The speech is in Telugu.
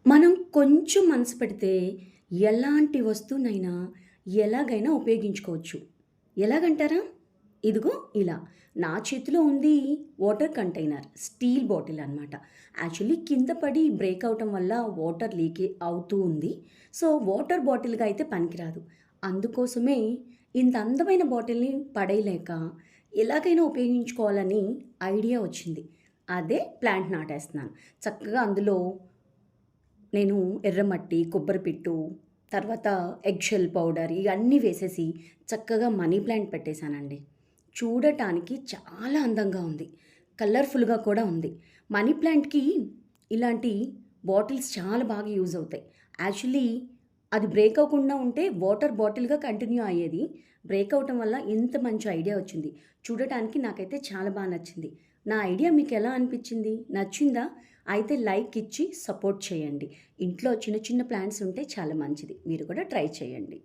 మనం కొంచెం మనసు పెడితే ఎలాంటి వస్తువునైనా ఎలాగైనా ఉపయోగించుకోవచ్చు. ఎలాగంటారా? ఇదిగో ఇలా. నా చేతిలో ఉంది వాటర్ కంటైనర్. స్టీల్ బాటిల్ అనమాట. యాక్చువల్లీ కింద పడి బ్రేక్ అవ్వటం వల్ల వాటర్ లీకే అవుతూ ఉంది. సో, వాటర్ బాటిల్‌గా అయితే పనికిరాదు. అందుకోసమే ఇంత అందమైన బాటిల్‌ని పడేయలేక ఎలాగైనా ఉపయోగించుకోవాలని ఐడియా వచ్చింది. అదే ప్లాంట్ నాటేస్తున్నాను. చక్కగా అందులో నేను ఎర్రమట్టి, కొబ్బరిపిట్టు, తర్వాత ఎగ్ షెల్ పౌడర్ ఇవన్నీ వేసేసి చక్కగా మనీ ప్లాంట్ పెట్టేశానండి. చూడటానికి చాలా అందంగా ఉంది. కలర్‌ఫుల్‌గా కూడా ఉంది. మనీ ప్లాంట్‌కి ఇలాంటి బాటిల్స్ చాలా బాగా యూజ్ అవుతాయి. యాక్చువల్లీ అది బ్రేక్ అవ్వకుండా ఉంటే వాటర్ బాటిల్‌గా కంటిన్యూ అయ్యేది. బ్రేక్ అవ్వటం వల్ల ఇంత మంచి ఐడియా వచ్చింది. చూడటానికి నాకైతే చాలా నచ్చింది. నా ఐడియా మీకెలా అనిపించింది? నచ్చిందా? అయితే లైక్ ఇచ్చి సపోర్ట్ చేయండి. ఇంట్లో చిన్న చిన్న ప్లాంట్స్ ఉంటే చాలా మంచిది. మీరు కూడా ట్రై చేయండి.